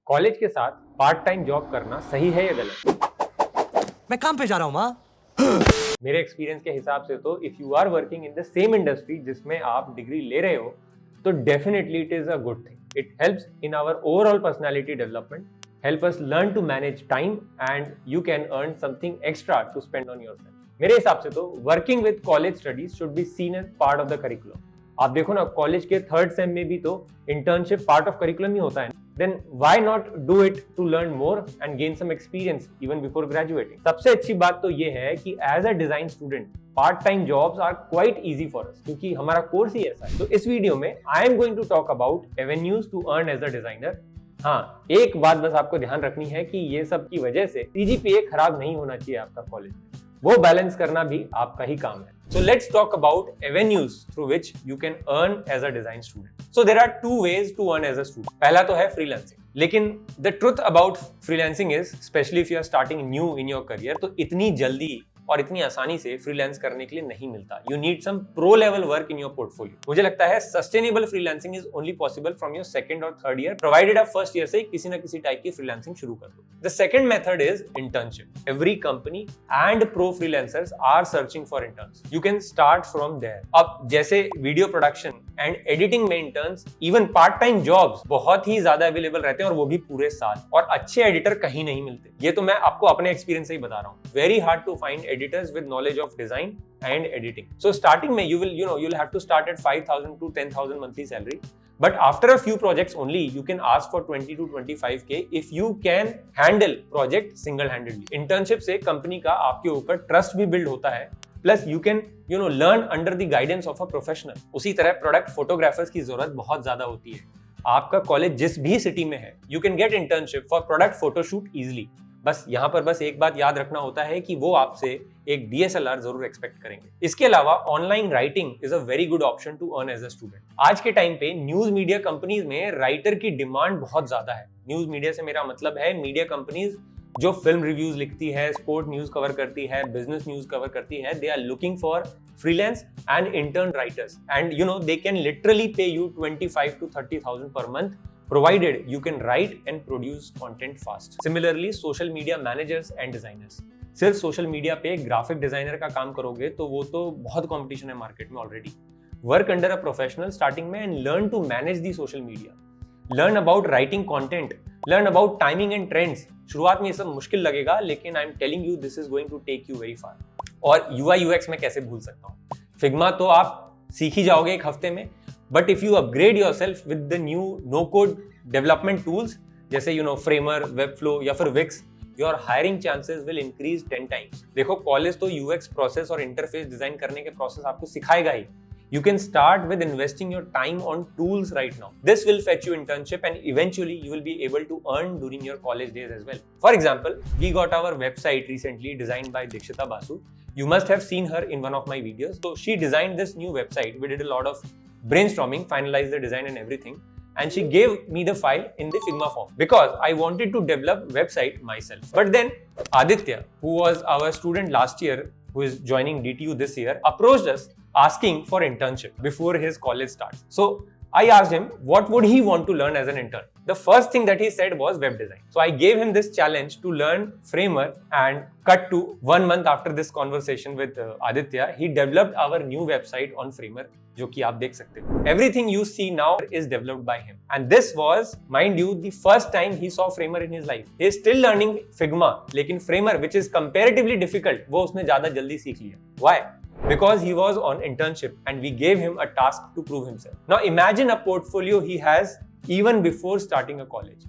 College के साथ part time job करना सही है या गलत? मैं काम पे जा रहा हूँ माँ। मेरे एक्सपीरियंस के हिसाब से तो if you are working in the same industry जिसमें आप डिग्री ले रहे हो तो definitely it is a good thing. It helps in our overall personality development, help us learn to manage time and you can earn something extra to spend on yourself. मेरे हिसाब से तो working with college studies should be seen as part of the curriculum. आप देखो ना, college के third same में भी तो इंटर्नशिप पार्ट ऑफ करिकुलम ही होता है. Then why not do it to learn more and gain some experience even before graduating. सबसे अच्छी बात तो ये है कि as a design student part time jobs are quite easy for us, क्योंकि हमारा कोर्स ही ऐसा है. तो इस वीडियो में I am going to talk about avenues to earn as a designer. हाँ, एक बात बस आपको ध्यान रखनी है कि ये सब की वजह से सीजीपीए खराब नहीं होना चाहिए आपका कॉलेज में. वो बैलेंस करना भी आपका ही काम है. So let's talk about avenues through which you can earn as a design student. So there are two ways to earn as a student. पहला तो है freelancing. लेकिन the truth about freelancing is, especially if you are starting new in your career, तो इतनी जल्दी और इतनी आसानी से फ्रीलांस करने के लिए नहीं मिलता. You need some pro level work in your portfolio. मुझे लगता है sustainable freelancing is only possible from your second और थर्ड ईयर, प्रोवाइडेड आप फर्स्ट ईयर से किसी ना किसी टाइप की फ्रीलांसिंग शुरू कर दो. The second method is internship. Every company and pro freelancers are searching for interns. You can start from there. अब जैसे वीडियो प्रोडक्शन एंड एडिटिंग में interns, even part time jobs बहुत ही ज्यादा अवेलेबल रहते हैं और वो भी पूरे साल. और अच्छे एडिटर कहीं नहीं मिलते. ये तो मैं आपको अपने एक्सपीरियंस से ही बता रहा हूँ. Very hard to find editors with knowledge of design and editing. So starting में you'll have to start at 5,000 to 10,000 monthly salary. But after a few projects only, you can ask for 20 to 25K if you can handle project single-handedly. Internship से company का आपके ऊपर trust भी build होता है. Plus you can learn under the guidance of a professional. उसी तरह product photographers की जरूरत बहुत ज्यादा होती है. आपका कॉलेज जिस भी सिटी में है, you can get internship for product photoshoot easily. बस यहाँ पर बस एक बात याद रखना होता है कि वो आपसे एक डीएसएलआर जरूर एक्सपेक्ट करेंगे. इसके अलावा online writing is a very good option to earn as a student. आज के टाइम पे न्यूज मीडिया कंपनीज में राइटर की डिमांड बहुत ज्यादा है. न्यूज मीडिया से मेरा मतलब है मीडिया कंपनीज जो फिल्म रिव्यूज लिखती है, स्पोर्ट न्यूज कवर करती है, बिजनेस न्यूज कवर करती है. They are looking for freelance and intern writers, and they can literally pay you 25 to 30,000 per month, provided you can write and produce content fast. Similarly, social media managers and designers. सिर्फ social media पे graphic designer का काम करोगे तो वो तो बहुत competition है मार्केट में already. Work under a professional starting में and learn to manage the social media. Learn about writing content, learn about timing and trends. शुरुआत में ये सब मुश्किल लगेगा, लेकिन I am telling you this is going to take you very far. और UI UX में कैसे भूल सकता हूँ. फिग्मा तो आप सीख ही जाओगे एक हफ्ते में, but if you upgrade yourself with the new no code development tools जैसे फ्रेमर, वेबफ्लो या फिर Wix, your hiring chances will increase 10 times. देखो, कॉलेज तो यूएक्स प्रोसेस और इंटरफेस डिजाइन करने के प्रोसेस आपको सिखाएगा ही. You can start with investing your time on tools right now. This will fetch you internship and eventually you will be able to earn during your college days as well. For example, we got our website recently designed by Dikshita Basu. You must have seen her in one of my videos. So she designed this new website. We did a lot of brainstorming, finalized the design and everything. And she gave me the file in the Figma form because I wanted to develop website myself. But then Aditya, who was our student last year, who is joining DTU this year, approached us asking for internship before his college starts. So I asked him what would he want to learn as an intern. The first thing that he said was web design. So I gave him this challenge to learn Framer, and cut to 1 month after this conversation with Aditya, he developed our new website on Framer, जो कि आप देख सकते हो. Everything you see now is developed by him. And this was, mind you, the first time he saw Framer in his life. He is still learning Figma, लेकिन Framer, which is comparatively difficult, वो उसने ज्यादा जल्दी सीख लिया. Why? Because he was on internship and we gave him a task to prove himself. Now imagine a portfolio he has even before starting a college.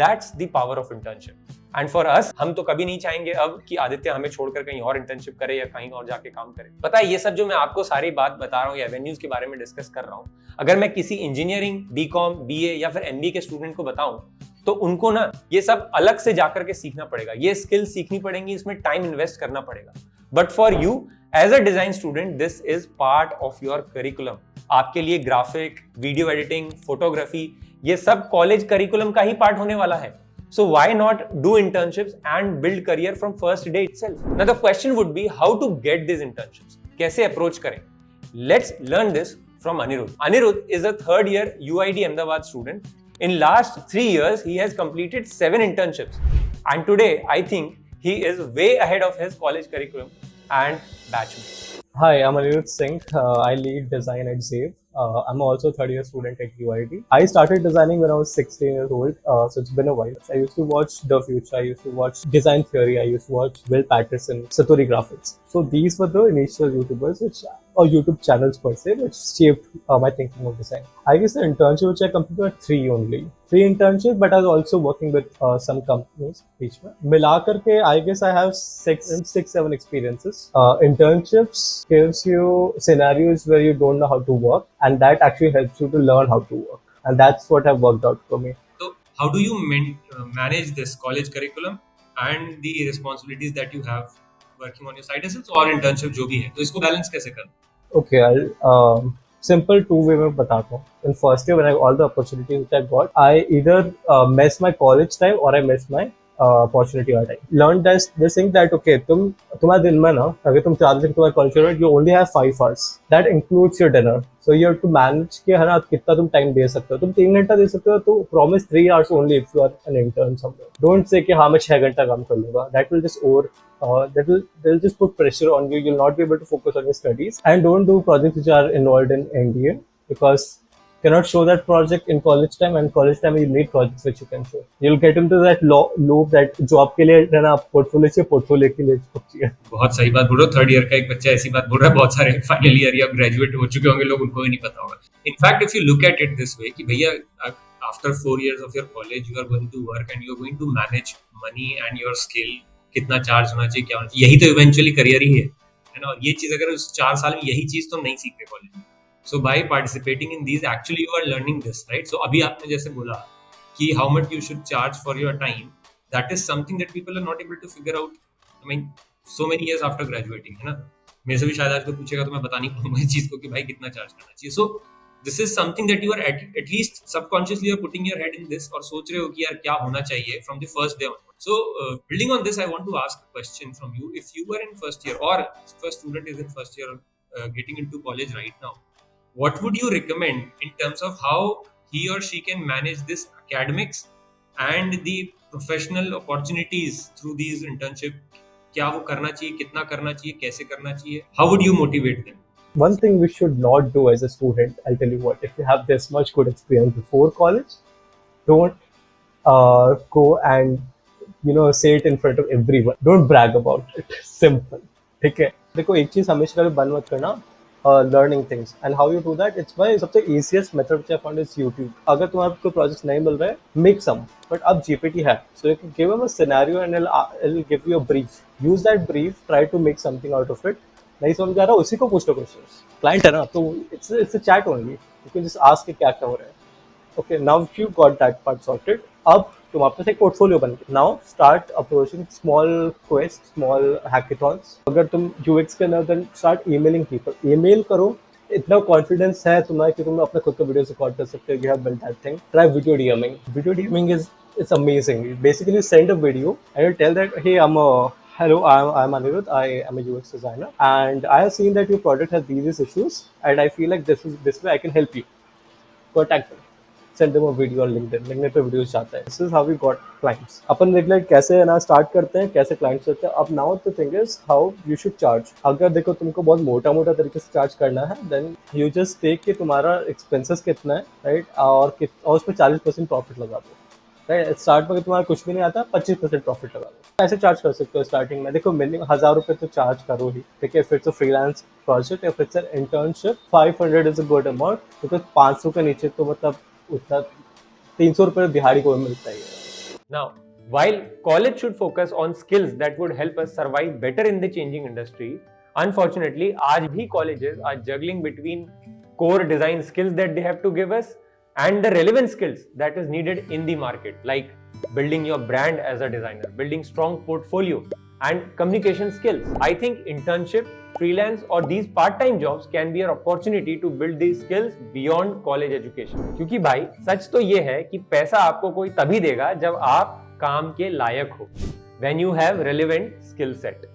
That's the power of internship. And for us, हम तो कभी नहीं चाहेंगे अब कि आदित्य हमें छोड़कर कहीं और इंटर्नशिप करे या कहीं और जाके काम करे. पता है, ये सब जो मैं आपको सारी बात बता रहा हूँ या एवेन्यूज के बारे में डिस्कस कर रहा हूँ, अगर मैं किसी इंजीनियरिंग, बीकॉम, बीए या फिर एमबीए के स्टूडेंट को बताऊं तो उनको ना ये सब अलग से जाकर के सीखना पड़ेगा. ये स्किल सीखनी पड़ेंगी, इसमें टाइम इन्वेस्ट करना पड़ेगा. But for you as a design student, this is part of your curriculum. आपके लिए ग्राफिक, वीडियो एडिटिंग, फोटोग्राफी, ये सब कॉलेज करिकुलम का ही पार्ट होने वाला है. So why not do internships and build career from first day itself? Now the question would be how to get these internships. कैसे approach करें? Let's learn this from Anirudh. Anirudh is a third year UID Ahmedabad student In last 3 years, he has completed 7 internships. And today, I think he is way ahead of his college curriculum and batchmates. Hi, I'm Anirudh Singh. I lead design at Zave. I'm also a third year student at UIT. I started designing when I was 16 years old, so it's been a while. I used to watch The Future, I used to watch Design Theory, I used to watch Will Patterson, Satori Graphics. So these were the initial YouTubers, or YouTube channels per se, which shaped my thinking of design. I guess the internship which I completed were 3 only. 3 internships, but I was also working with some companies. Mila karke, I guess I have 7 experiences. Internships gives you scenarios where you don't know how to work, and that actually helps you to learn how to work. And that's what have worked out for me. So, how do you manage this college curriculum and the responsibilities that you have working on your side hustles or internship जो भी है, तो इसको balance कैसे करना? Okay, I'll simple two-way में बताता हूँ. In first year, when I all the opportunities which I got, I either miss my college time or I miss my opportunity or time. Learned this thing that okay, तुम्हारे दिन में ना अगर तुम चाहते हो कि तुम्हारे college में you only have 5 hours. That includes your dinner. So you have to manage कि है ना कितना तुम time दे सकते हो. तुम 3 घंटा दे सकते हो तो promise 3 hours only if you are an intern somewhere. Don't say कि हाँ मैं 6 घंटा काम कर लूँगा. That will just they'll just put pressure on you. You'll not be able to focus on your studies. And don't do projects which are involved in NDA because cannot show that project in college time, and college time you need projects which you can show. You'll get into that loop that job के लिए रहना portfolio चाहिए, portfolio के लिए job चाहिए. बहुत सही बात बोल रहे हो. थर्ड ईयर का एक बच्चा ऐसी बात बोल रहा है, बहुत सारे फाइनल ईयर या ग्रेजुएट हो चुके होंगे लोग, उनको भी नहीं पता होगा. In fact if you look at it this way कि भैया after 4 years of your college you are going to work and you are going to manage money and your skill, कितना चार्ज होना चाहिए, क्या होना चाहिए, यही तो इवेंचुअली करियर ही है ना. और ये चीज अगर उस 4 साल में यही चीज तो नहीं सीखते कॉलेज में. So by participating in these, actually you are learning this, right? So अभी आपने जैसे बोला कि how much you should charge for your time, that is something that people are not able to figure out. I mean, so many years after graduating, है ना. मेरे से भी शायद आज कोई पूछेगा तो मैं बता नहीं पाऊंगा इस चीज को कि भाई कितना चार्ज करना चाहिए. So this is something that you are at least subconsciously you are putting your head in this और सोच रहे हो कि यार क्या होना चाहिए from the first day on. So building on this, I want to ask a question from you. If you were in first year or first student is in first year getting into college right now, what would you recommend in terms of how he or she can manage this academics and the professional opportunities through these internship? क्या वो करना चाहिए, कितना करना चाहिए, कैसे करना चाहिए? How would you motivate them? One thing we should not do as a student, I'll tell you what, if you have this much good experience before college, don't go and say it in front of everyone. Don't brag about it. Simple. ठीक है. देखो एक चीज हमेशा कभी बंद मत करना. Learning things and how you do that, it's by सबसे easiest method which I found is YouTube. अगर तुम्हारे कोई projects नहीं मिल रहे, make some. But अब GPT है, so you can give them a scenario and it'll give you a brief. Use that brief, try to make something out of it. नहीं समझ आ रहा, उसी को पूछ लो questions. Client है ना, तो it's a chat only. You can just ask क्या क्या हो रहा है. Okay, now you got that part sorted. अब तुम आपके एक पोर्टफोलियो बन गया. Now start approaching small quest, small hackathons. अगर तुम यूएक्स के अंदर then start emailing people. Email करो. इतना कॉन्फिडेंस है तुम्हारा कि तुम अपने खुद का वीडियो रिकॉर्ड कर सकते हो. You have built that thing. Try video DMing. Video DMing is it's amazing. Basically, you send a video and you tell that, hey, hello, I'm Anirudh. I am a UX designer, and I have seen that your product has these issues, and I feel like this way I can help you. Contact them. Send them a video on LinkedIn. LinkedIn पे videos जाता है. This is how we got clients. अपन देख ले कैसे ना start करते हैं, कैसे clients होते हैं. अब now the thing is how you should charge. अगर देखो तुमको बहुत मोटा तरीके से charge करना है, then you just take कि तुम्हारा expenses कितना है, right? और उस पर 40% profit लगा दो. राइट. स्टार्ट में तुम्हारा कुछ भी नहीं आता, 25% प्रॉफिट लगा दो. ऐसे चार्ज कर सकते हो स्टार्टिंग में. देखो मिनिमम 1000 रुपये तो चार्ज करो ही. ठीक है. फिर तो फ्रीलांस प्रोजेक्ट या फिर से internship 500 is a good amount, because 500 के नीचे तो मतलब उतना 300 रुपये दिहाड़ी को मिलता ही है. Now, while college should focus on skills that would help us survive better in the changing industry, unfortunately, आज भी colleges are juggling between core design skills that they have to give us and the relevant skills that is needed in the market, like building your brand as a designer, building strong portfolio and communication skills. I think internship, freelance or these part-time jobs can be an opportunity to build these skills beyond college education. क्योंकि भाई सच तो ये है कि पैसा आपको कोई तभी देगा जब आप काम के लायक हो, when you have relevant skill set.